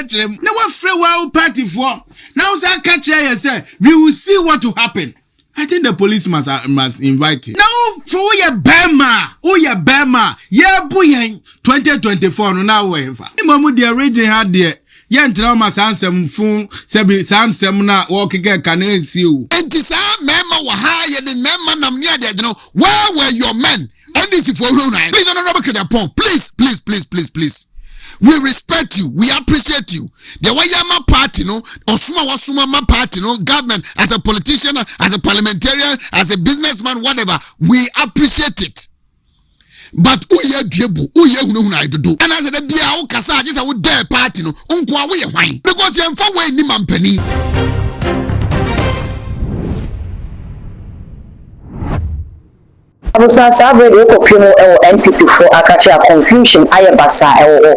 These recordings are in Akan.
catch him. Now what free well party for? Now say catch here say we will see what will happen. I think the police must invite him. Now for your Bema, yeah boy 2024 no now we fa. Mamu the region had there. Yen trauma sansem fun sebi sansem na wo keke kanensi o. Enti sa mema wa ha ye de mema nam ne ade no. Where were your men? And this is for who now? Please don't look at the point. Please. We respect you. We appreciate you. The way my party, no, Osuma my party, no, government, as a politician, as a parliamentarian, as a businessman, whatever, we appreciate it. But uye diebu, uye ununa do. And as the bia ukasa, just I would dare party, no, unkwa we wine. Because you're far away ni mampeni. Abusa sabre de kopimo NPP for akacha confusion ayebasa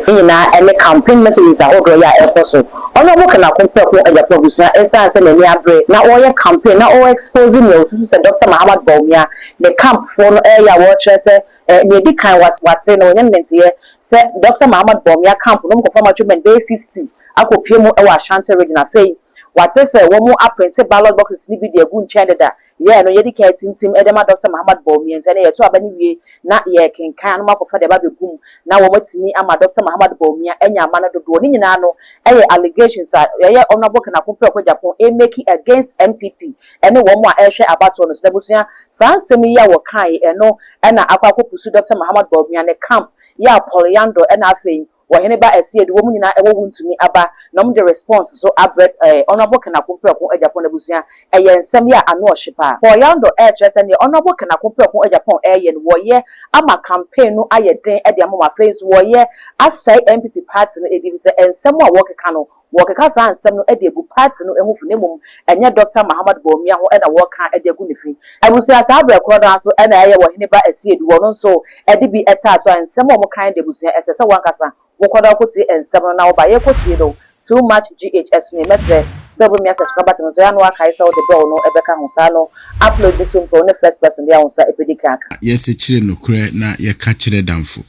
ina ene campaign messages ahodo ya ekoso ono boka na kompeko Agyapong busa esa se na ni abre na oye campaign na o exposing you to say Dr. Muhammad Bawumia the camp for no area watch say ne di kan what say no nyamente ye say Dr. Muhammad Bawumia camp no ko former treatment day 50 akopimo e wa Ashanti region afei what say wo mu apprint ballot boxes ni bi de gu nchende da yeah no yedi care team edema Dr. Muhammad Bawumia ntene ye to abani wie na ye kenkan no makofa de ba begum na wo matimi ama Dr. Muhammad Bawumia enya ama na dodo ni nyina no eye allegations ye honorable kana kompre ko Agyapong e make against NPP ene wo mu a ehwe abato no sebusua sansemi ya wo kai eno ena akwa kopusu Dr. Muhammad Bawumia ne camp ya polyando ena afei wahene ba esie de wo mu nyina ewo wuntumi aba na mu de response so abred honorable kana kompre ko Agyapong nebusua eye nsem ya ano ohyepa polyando ehwe ne honorable kana kompre ko Agyapong eye no ye ama campaign no ayeden e de ama face wo ye asai NPP party no edi se ensem a wo keka no wokeka san nsem no ede gu party no ehufu ne mum enye Dr. Muhammad Bawumia ho ena woka ede gu ne fi abusia sa abra krodo so ena eye wo hene ba esie du wono so ede bi etato nsem o mo kan de busia esese wankasa wokoda koti ensem no na wo ba ye koti do too much GHS ne metre so bu mi subscribe to so ya no aka isa o de bell no ebeka ho sa no upload it to the first person dia ho sa epedika yes chire no kure na ye ka chire damfo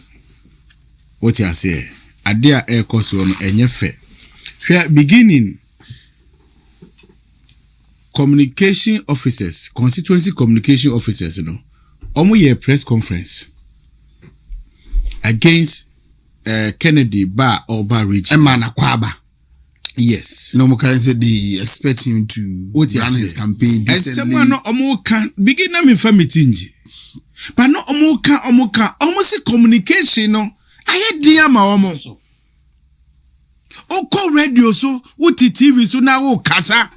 what you say ade a ekoso no enye fe beginning communication officers, constituency communication officers, you know, omo ye press conference against Kennedy Bar or Bar Region. Emana Kwaba. Yes. No more can say they expect him to run his campaign. And someone no omo can begin na me famitinji. But no omo can almost communication no. Aye dia ma omo. Oko radio so, uti TV so na wo kasa.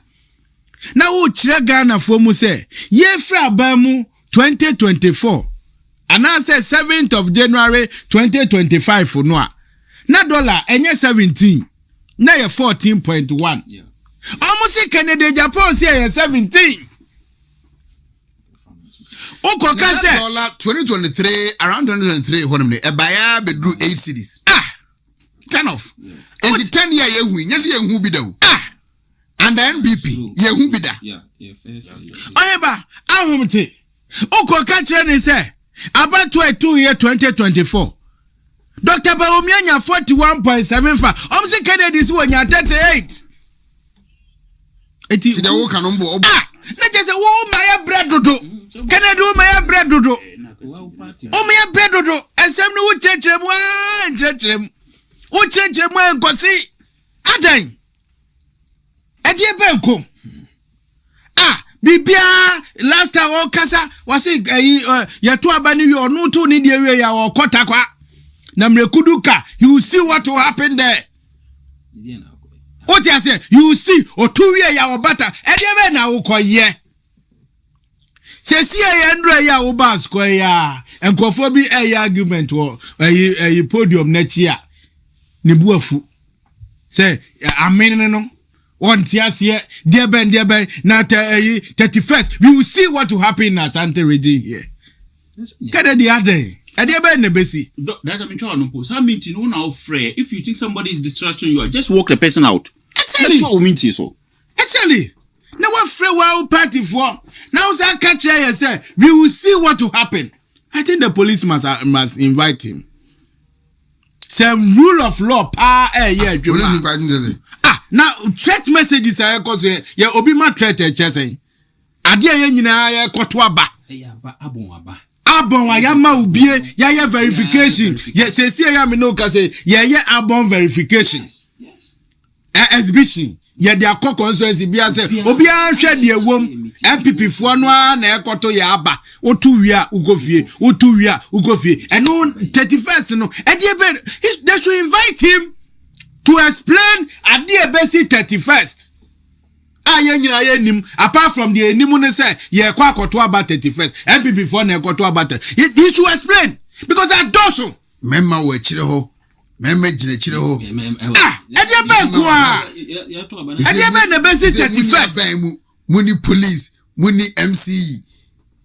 Na wo kire Ghana for mu say, ye fra ba mu 2024. And I say 7th of January 2025 for no. Na dollar enye 17. Na ye 14.1. Yeah. Almost Canada Japan say 17. Oko ka say dollar 2023 around 2023 honum e baya be drew 8 cities. Kind of. And the 10 year yehu, yes, yehu bida. And the NPP, yehu bida. Yeah, first. Oyeba, ahumte. Oko kachire ni say, about 2 year 2024. Dr. Bawumia nya 41.75. Omsi Kennedy si wonya 38. Eti de wo kanombo obo. Na je say wo my bread dodo. Kennedy wo my bread dodo. O my bread dodo. Esem no wo chechere mu chechere. Uchenche mwe nkosi adan edie benko bibia last time o kasa wase yeto abani wi onu to ni die wi ya o kota kwa na mrekuduka you see what will happen there what you say you see o to wi ya o bata edie be na wo koye se si ya ndro ya wo bas ko ya enkofo bi argument wo podium na chia Nibuafu say amen no one tiasie dear ben na 31st we will see what will happen in Ashanti region here kada the other dear ben nebesi that I mean no po so meeting no now free if you think somebody is distracting you just walk the person out actually that's what we mean so actually now what free well party for now say catch here say we will see what will happen I think the police must invite him. some rule of law pa yeah police fighting now threat messages are cause yeah obi ma threat chese ade ya nyina ya koto aba abon ayama ubie ya verification yes ya me no ka say ya abon verification exhibition ya dia constituency bia say obi anhwe de ewom NPP fo no na ekoto ya aba otu wia ugofie otu wia ugofie eno 31st no they should invite him to explain at the basic 31st. Apart from the animal say, yeah, quite about 31st. NPP for ne koto about it. He should explain because I do so. Memma we chireho. Memme jine chireho. The basic 31st. Muni police, muni MCE.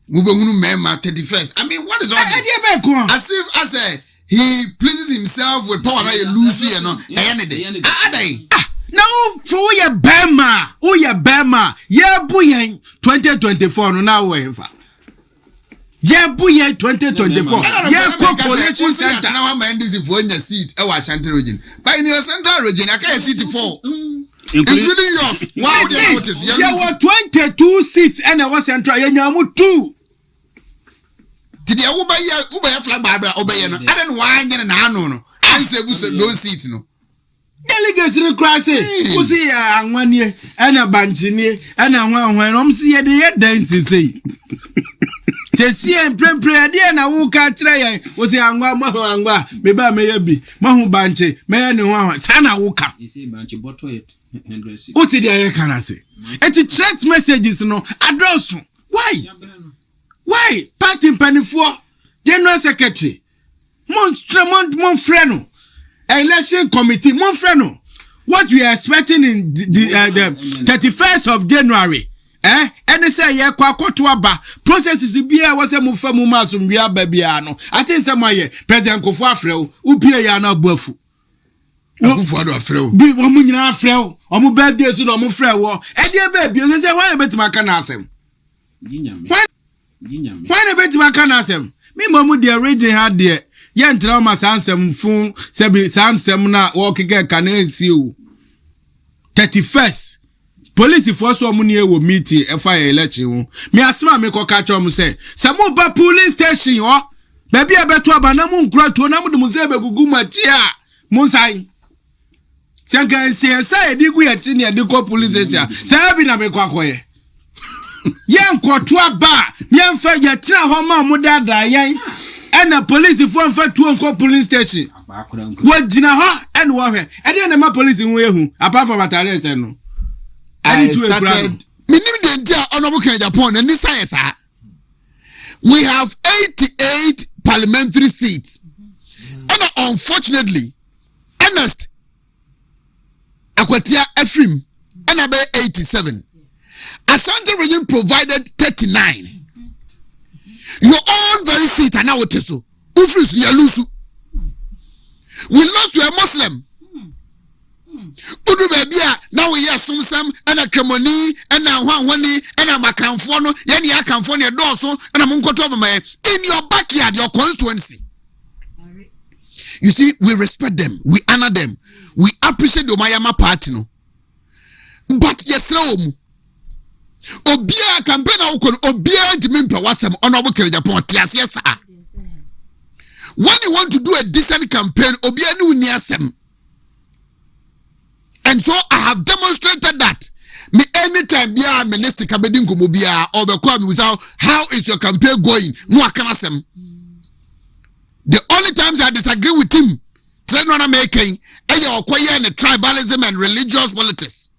Mubehunu memma 31st. I mean, what is all this? As if he pleases himself with power that you lose you know. No, for your Bama, yeah, buyen 2024 no now we yeah, buyen 2024. Yeah, population center. Now I'm ending this for in the seat. Our Central region, but in your Central region, I can't see it for. Including yours. Wow, you notice. There were 22 seats and I was Central. You 2. Did you Uber flag Barbara Obey? I don't want you and I say those seats no. Delegates in the class, who see a 1 year and a banchini and a one when I'm seeing the dancing. Say, see and pray, dear, and I will catch Ray was a Angwa, maybe maybe Mahu Banche, may no one, Sana Wuka. You see, Banche bottle it. What did I can I say? It's threat messages, no address. Why? Party penny for General Secretary Monfreno Election Committee Monfreno. What we are expecting in the 31st of January? And they say yeah, kwakotwa processes bia was a mufa muma sumbia babiano. I think somewhere President Kofu Afreo upie ya na boafu. Kofu ado Afreo. Bi wo mu nyina Afreo. Omu birthday so no mu frɛ wo. E dey baby o say why bet maka na asem. Why bet maka na asem. Me mamu dey region ha dey. Ye ntra ma sansem fun se bi sansem na wo keke kana ensi o. 31st police force omuni e wo meeting e fa election me asema me ko ka chom say samu ba police station ho baby e beto aba na mu nkura to na mu dum se begugu machi a mu sai senka say di gu ya chi ne de ko police station say bi na me ko akoye yen ko to aba yen fa ya tira ho ma mu dada yen and police for fa to ko police station wo jina ho and wo hwe e de na ma police hu ehu apart from atare no I started. Agyapong and this science. We have 88 parliamentary seats, and unfortunately, Ernest Akwatia Ephraim and about 87. Ashanti region provided 39. Your own very seat and now it is so. We lost to a Muslim. Udu babia now we hear some and a cremoni and a one and a macanfono yani acanfonia doso and a munkotoba in your backyard, your constituency. You see, we respect them, we honor them, we appreciate the Mayama party no. But yes, Obia campaign Obia Dimimpa wasam honorable Agyapong yes. When you want to do a decent campaign, Obia nu niasem. And so I have demonstrated that me anytime bia minister kabedin ko mobia or be call me without how is your campaign going no akanasem. The only times I disagree with him try no na making okoye and tribalism and religious politics.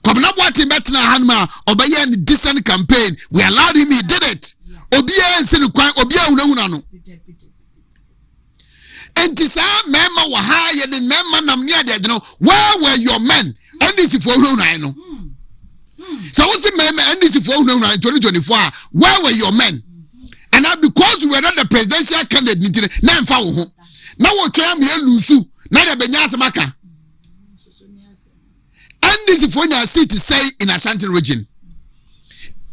Kwabna boati betna hanma obeye and decent campaign we allowed him, he did it. Obia nsinu kwan obia hunahuna no. And this member were higher than member namnia de no. Where were your men? And this is for who I know. So what's the member and this is for who in 2024? Where were your men? And now because we were not the presidential candidate, now we'll try me lusu. Now the Benyas Maka. And this is for your city say in Ashanti region.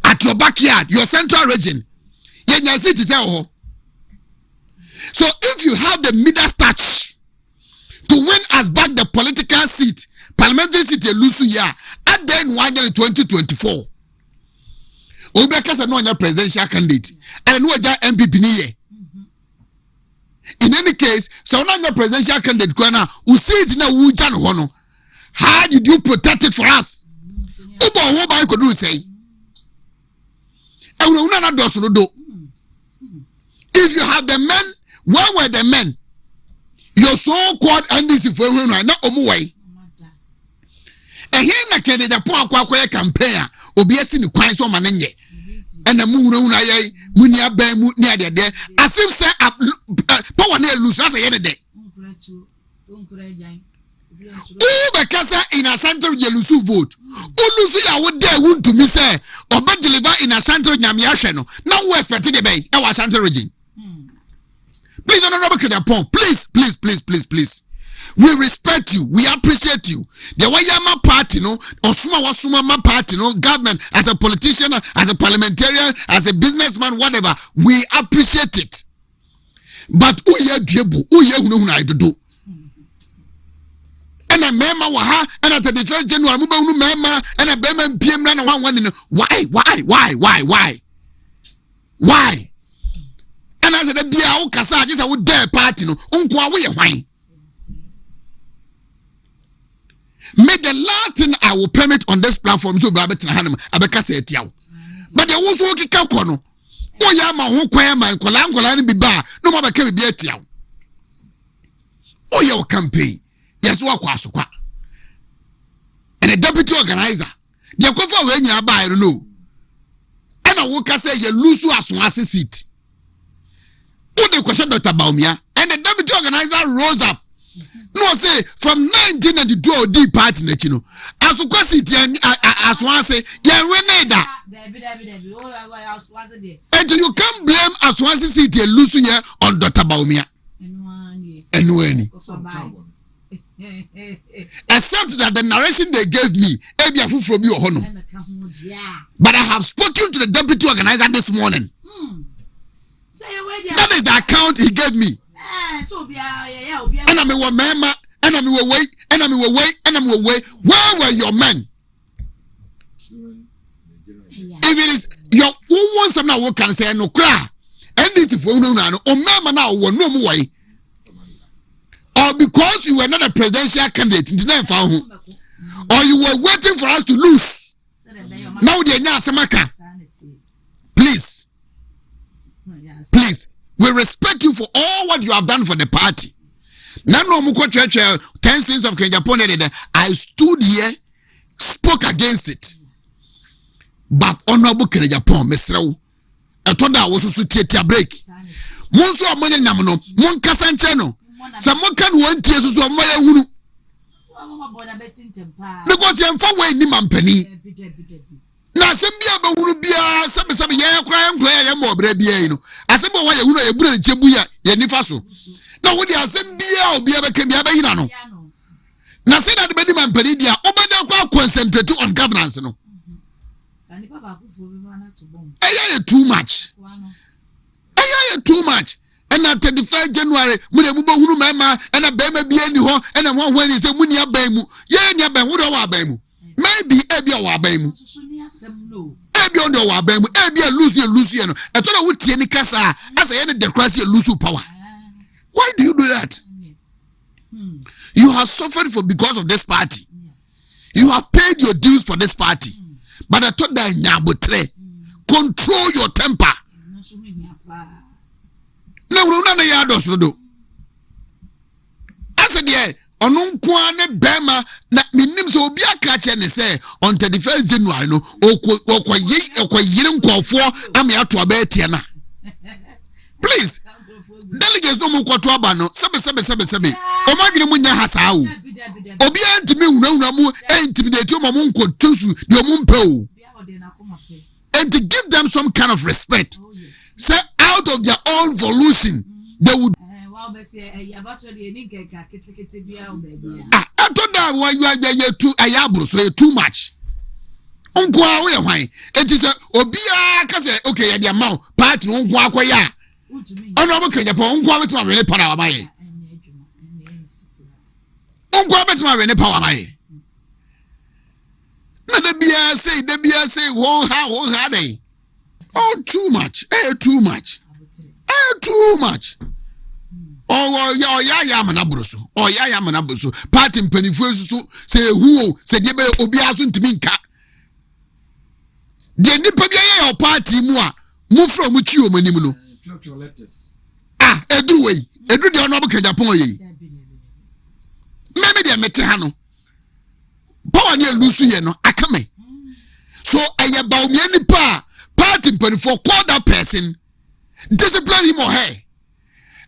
At your backyard, your central region. Your city say oh. So if you have the Midas touch, seat lose ya at then 2024 Obeka say no nya presidential candidate and no ja NPP ni ye. In any case, so no nya presidential candidate kwana u seat na wu ja no no. How did you protect it for us? Obo wo ba ko do say. E una na do so do. If you have the men, where were the men? Your so-called NDC for right now omuwai. Here na kende Japan akwa campaign obi esi ni kwan so manenye. And una ye munia ben mu ni ade de as if say power na lose as ye de. Because in a center you lose vote. Ulusu ya wo there want to me say oba deliver in a center nyame ahwe no. Now we expect the bay e wa center region. Please don't please. We respect you. We appreciate you. The Wayama party, no, Osuma party, no, government, as a politician, as a parliamentarian, as a businessman, whatever, we appreciate it. But uye do. And a mema waha, and at the 1st January, Mubu mema, and a bema PM run why? And as a bia o kasa just I would dare party no unkwa we wine. May the last thing I will permit on this platform to Babet Hanum Abeka say it yaw. But there was okay kakono. O ya ma ho kwan man kola ni biba no ma beka bi etiaw. O ya o campaign. Yes wo akwa asokwa. And the deputy organizer. The kofa we nya ba I don't know. And I will say you lose asonase seat. Who the question Dr. Bawumia and the deputy organizer rose up. No say from 1992 D party na chino. As one say yeah reneda. And you can't blame as one city lose here on Dr. Bawumia. Anyway. Except that the narration they gave me, from you but I have spoken to the deputy organizer this morning. That is the account he gave me. And I'm a member, and I'm away, and I'm away, and I'm away. Where were your men? If it is your own some now can say no cry, and this is for no member now will no more way. Or because you were not a presidential candidate in the name or you were waiting for us to lose. Now they are Samaka. Please, we respect you for all what you have done for the party. Now, no more 10 cents of Agyapong. I stood here, spoke against it. But honorable Agyapong, Mr. I thought I was also to break. Monso amone namono, mon kasancheno. Someone can want to so my unu. Because you am way ni mampani. Na sembia ba unu bia sabe ya kwaya ya mo bra bia yi no. Asebo wa ya unu e bura nchebu ya nifa so. Na wo di asembia obi abeka bia ba yi na no. Na say that be di mampani dia obeda kwa concentrate on governance no. Too much. Too much. And at 31st January, Mubu Mama and a Bema Bieni Ho and a one when he said Munia Bemu. Yea, Bamuda Wabemu. Maybe Ebia Wabemu. Ebia on the Wabemu, Ebia Luciano. I thought I would see any Casa as I ended the crisis Lusu power. Why do you do that? You have suffered because of this party. You have paid your dues for this party. But I thought that Nyabutre, control your temper. No, I said, yeah, on Unkwane Bema, Minim so be a catch and say on 31st January, no, I'm here to abet Tiana. Please, delegates no more quatrabano, Sabe. O Magna Munya Hasau. Obian to me, no, intimidate your Mamunko Tushu, your Mumpo. And to give them some kind of respect. Say out of their own volition, they would. I thought that why you are there too ayabro, so too much. Unqua, why? It is a Obia Case, okay, the amount, part Unqua. Honorable Agyapong, Unqua to my power by Unqua to my power by. na de bia say won ha dey. Oh, too much. Too much. Too much. Oh, ya manabroso. Oh, ya manabroso. Party mpanifo so say who say de be obi aso ntimi nka. De nipa bia ya party mu a mu from twi o manim no. Edru we. Edru de ono abaka Agyapong ye. Meme de mete ha no. Power na elusu ye no akame. So aya Bawumia nipa party mpanifo call that person, discipline him or her.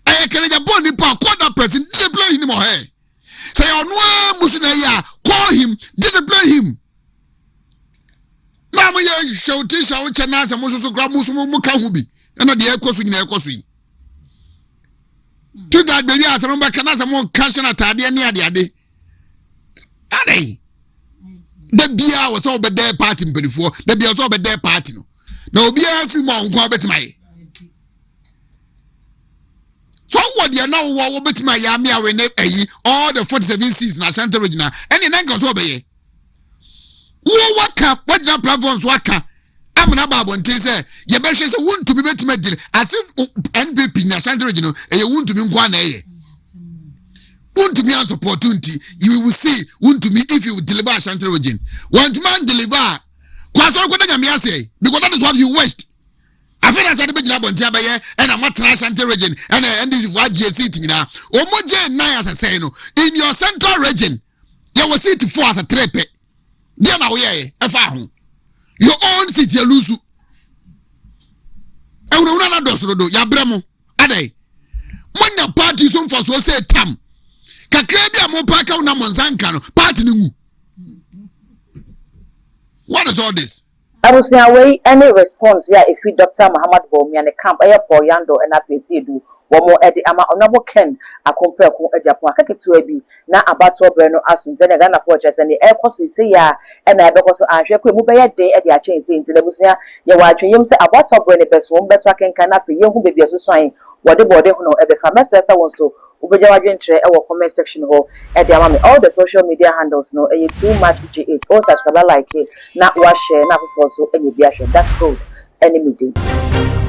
I can Agyapong nipa call that person, discipline him or her. Say on one musina ya call him, discipline him. Now we show tisha which and as a musu grab musumu kahubi. And not the echoes in the echoes. To that baby as a number can as a more cash and a tardy near the day. Ade. The beer was all but their party before, the beer was all but their party. No beer every month, go bet my. So what you now what bet my yammy all the 47 seasons na Santa Regina, and in Angles obey. What the platforms waka? I'm an abab and say, your best is a wound to be better as if NPP na Santa Regina, and you want to be one a. Want to be an opportunity, you will see, want to me if you deliver a Santa Regina. Want man deliver. Because that is what you waste. I feel as I did job on Jabaye and I'm not Santa Region and this is what you're sitting now. Omoje na as I say no. In your central region, you will sit for as a trepe. Then now ye your own city lose. I will not do ya bremo. Ade. When your party some for so say tam. Kakrebia mo paka una monzanka no party ni. What is all this? I was saying away any response here if we Dr. Muhammad Bawumia and the camp airport yando and I do one more at the ama honorable Ken a compare con Agyapong akeke to ebi na about so breno asun tene Ghana fortress and the air cost say ya and I because ahwe ko mu be ya day e dia chen say nti lebusia ye wa atweyem say about so breno person beto akenkan afi ye hu bebi so swan wode hono e be fa message won so ubeja wadwentre e wo comment section ho e dia ma me all the social media handles no e too much gh o subscribe like it na wa share na for so enye bia share that code enemy day.